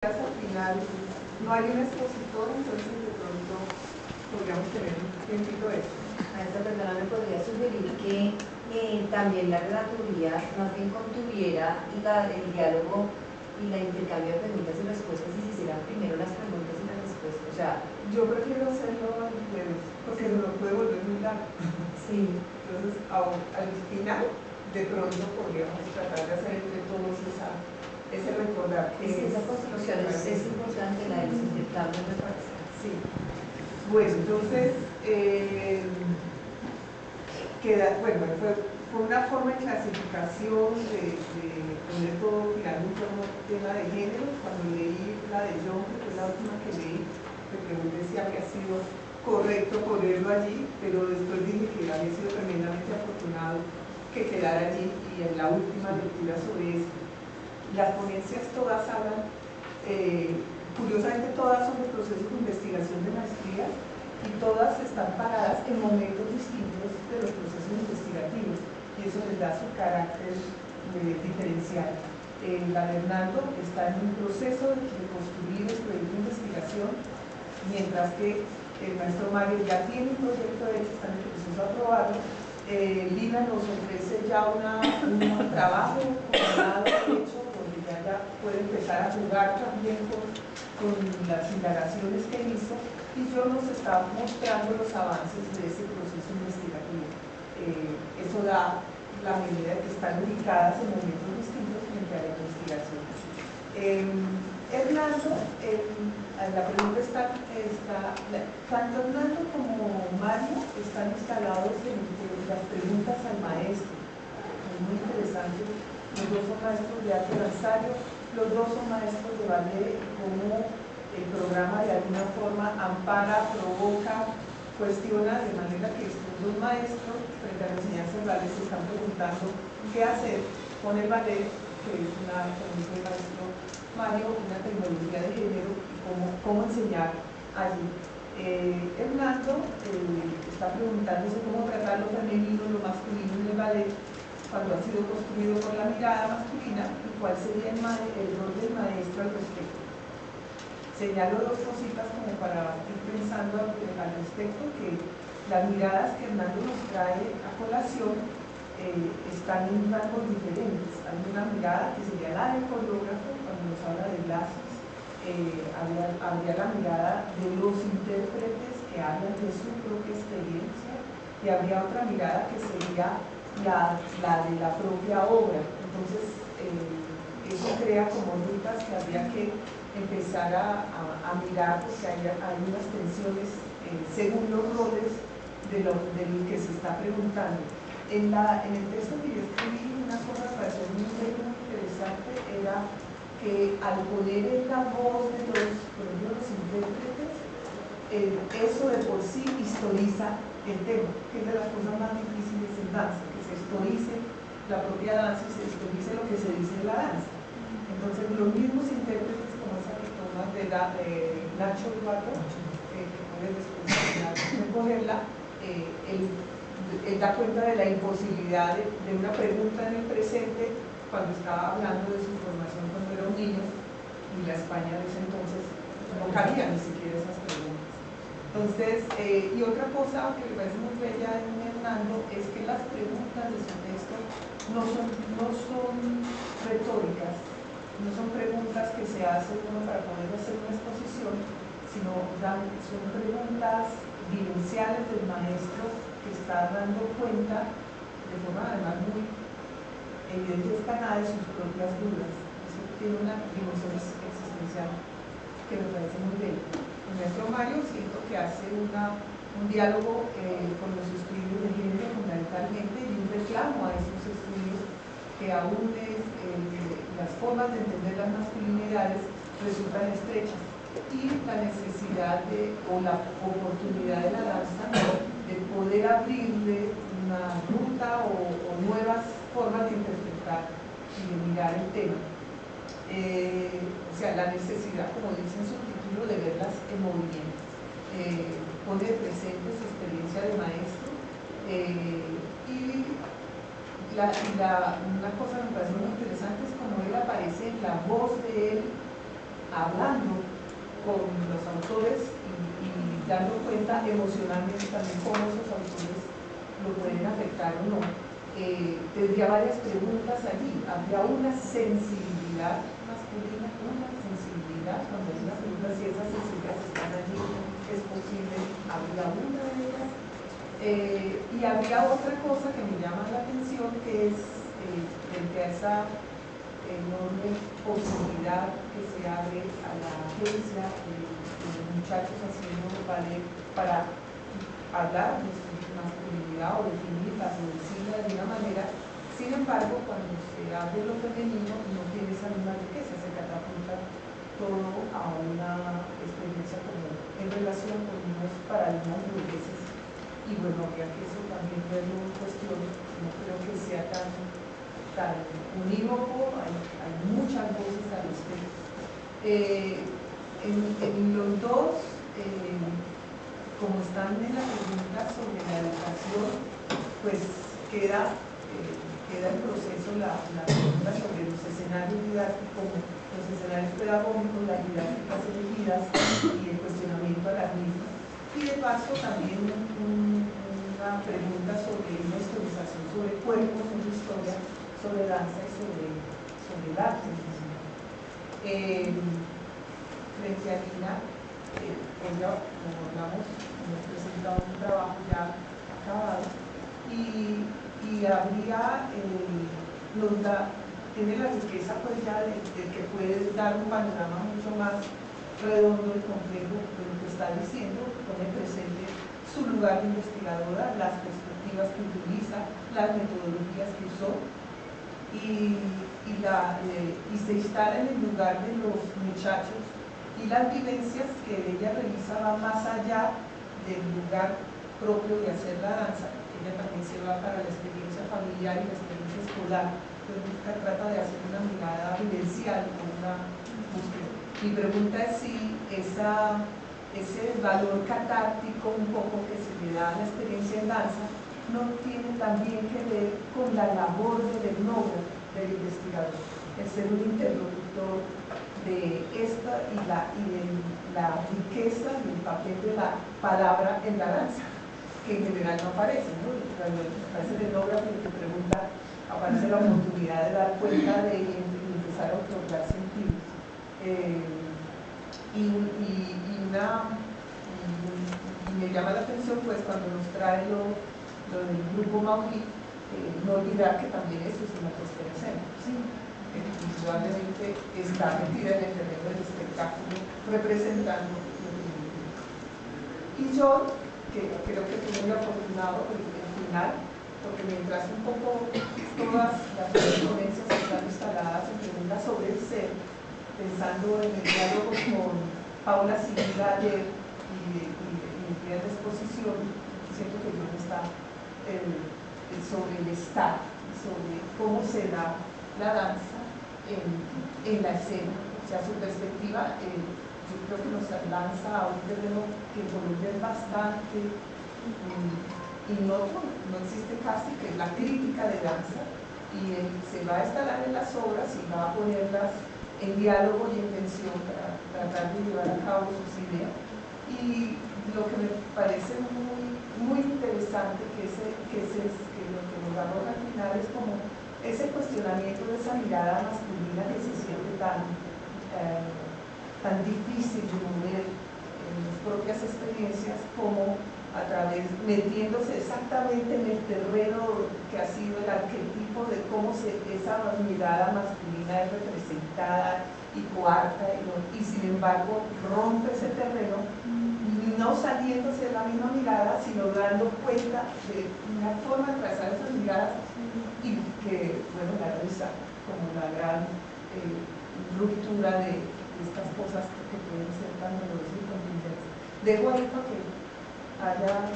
al final no hay un expositor, entonces de pronto podríamos tener un tiempito de eso. A esta persona me podría sugerir que también la relatoría más bien contuviera el diálogo y la intercambio de preguntas y respuestas y se hicieran primero las preguntas y las respuestas. O sea, yo prefiero hacerlo al revés, porque se lo puede volver muy largo. Sí. Entonces, al final, de pronto podríamos tratar de hacer entre todos ese recordar que esa construcción es importante, la de los intercambios, me parece. Sí. Bueno, entonces, fue una forma de clasificación de poner todo girando en torno al tema de género. Cuando leí la de John, que fue la última que leí, me pregunté si había sido correcto ponerlo allí, pero después dije que había sido tremendamente afortunado que quedara allí, y en la última lectura sobre eso. Las ponencias todas hablan, curiosamente todas son de procesos de investigación de maestría, y todas están paradas en momentos distintos de los procesos investigativos, y eso les da su carácter diferencial. La de Hernando está en un proceso de construir el proyecto de investigación, mientras que el maestro Mario ya tiene un proyecto hecho, está en el proceso de aprobarlo. Lina nos ofrece ya un trabajo coordinado hecho, donde ya puede empezar a jugar también con las indagaciones que hizo, y yo nos está mostrando los avances de ese proceso investigativo. Eso da la medida de que están ubicadas en momentos distintos frente a la investigación. Hernando, la pregunta tanto Hernando como Mario están instalados en las preguntas al maestro. Es muy interesante. Los dos son maestros de arte danzario, los dos son maestros de ballet, como el programa de alguna forma ampara, provoca, cuestiona, de manera que estos dos maestros frente a la enseñanza del ballet se están preguntando qué hacer con el ballet, que es como dice el maestro Mario, una tecnología de género, y cómo enseñar allí. Hernando está preguntándose cómo tratar lo femenino, lo masculino en el ballet, cuando ha sido construido por la mirada masculina, y cuál sería el rol del maestro al respecto. Señalo dos cositas como para ir pensando al respecto, que las miradas que Hernando nos trae a colación están en rangos diferentes. Hay una mirada que sería la del coreógrafo, cuando nos habla de Glasis, habría la mirada de los intérpretes que hablan de su propia experiencia, y habría otra mirada que sería la de la propia obra. Entonces, eso crea como rutas que habría que empezar a mirar, porque hay unas tensiones según los roles de lo que se está preguntando. En el texto que yo escribí, una cosa que me pareció muy interesante era que al poner en la voz de por ejemplo, los intérpretes, eso de por sí historiza el tema, que es de las cosas más difíciles en danza, que se historice la propia danza y se historice lo que se dice en la danza. Entonces, los mismos intérpretes, como esa que tomas de Nacho Duato, que puedes después recogerla, él da cuenta de la imposibilidad de una pregunta en el presente cuando estaba hablando de su formación cuando era un niño, y la España de ese entonces no cabía ni siquiera esas preguntas. Entonces, y otra cosa que me parece muy bella en Hernando es que las preguntas de su texto no son retóricas, no son preguntas que se hacen uno para poder hacer una exposición, sino son preguntas vivenciales del maestro, que está dando cuenta de forma además muy evidente y descarnada de sus propias dudas. Eso tiene una dimensión existencial que me parece muy bella. El maestro Mario siento que hace un diálogo con los estudios de género fundamentalmente, y un reclamo a esos estudios que aún las formas de entender las masculinidades resultan estrechas, y la necesidad o la oportunidad de la danza de poder abrirle una ruta o nuevas formas de interpretar y de mirar el tema. O sea, la necesidad, como dice en su título, de verlas en movimiento. Pone presente su experiencia de maestro, y una cosa que me parece muy interesante es como él aparece en la voz de él hablando con los autores y dando cuenta emocionalmente también cómo esos autores lo pueden afectar o no. Tendría varias preguntas allí. Habría una sensibilidad masculina, una sensibilidad, cuando hay una pregunta si esas sensibilidades están allí, es posible, habría una de ellas. Y habría otra cosa que me llama la atención, que es frente a esa enorme posibilidad que se abre a la agencia de los muchachos haciendo ballet para hablar de su masculinidad o definirla o decirla de alguna manera. Sin embargo, cuando se abre lo femenino no tiene esa misma riqueza, se catapulta todo a una experiencia como en relación con unos paradigmas burgueses. Y bueno, habría que eso también verlo en cuestión, no creo que sea tan unívoco, hay muchas voces al respecto. En los dos, como están en la pregunta sobre la educación, pues queda en proceso la pregunta sobre los escenarios didácticos, los escenarios pedagógicos, las didácticas elegidas y el cuestionamiento a las mismas. Y de paso también una pregunta sobre una historización sobre cuerpos, sobre historia, sobre danza y sobre el arte. Frente a Lina, hoy ya, como hablamos, hemos presentado un trabajo ya acabado y habría, tiene la riqueza pues ya de que puede dar un panorama mucho más redondo y complejo de lo que está diciendo, pone presente su lugar de investigadora, las perspectivas que utiliza, las metodologías que usó y se instala en el lugar de los muchachos y las vivencias que ella realiza van más allá del lugar propio de hacer la danza. Ella también se va para la experiencia familiar y la experiencia escolar, entonces trata de hacer una mirada vivencial con una búsqueda. Mi pregunta es si ese valor catártico un poco que se le da a la experiencia en danza no tiene también que ver con la labor del etnógrafo, del investigador, el ser un interlocutor de esta y de la riqueza del papel de la palabra en la danza, que en general no aparece, ¿no? Cuando aparece el etnógrafo y te pregunta, aparece la oportunidad de dar cuenta de ella y empezar a otorgar sentido. Y me llama la atención pues cuando nos trae lo del grupo Maudí, no olvidar que también eso es una tercera escena, ¿sí? Indudablemente está metida en el terreno del espectáculo representando lo que. Y yo, que creo que fui muy afortunado en el final, porque mientras un poco todas las ponencias están instaladas en preguntas sobre el ser, pensando en el diálogo con Paula Silva ayer y mi primera exposición, siento que no está sobre el estar, sobre cómo se da la danza en la escena, o sea, su perspectiva, yo creo que nos lanza a un terreno que en Colombia es bastante inocuo, no existe casi, que es la crítica de danza, y se va a instalar en las obras y va a ponerlas en diálogo y en tensión para tratar de llevar a cabo sus ideas. Y lo que me parece muy interesante que lo que nos arroja al final es como ese cuestionamiento de esa mirada masculina que se siente tan difícil de mover en las propias experiencias, como a través, metiéndose exactamente en el terreno que ha sido el arquetipo de cómo esa mirada masculina es representada y coarta, y sin embargo rompe ese terreno, no saliéndose de la misma mirada, sino dando cuenta de una forma de trazar esas miradas y que, bueno, la risa como la gran ruptura de estas cosas que pueden ser tan dolorosas y contingentes. Dejo ahí para que haya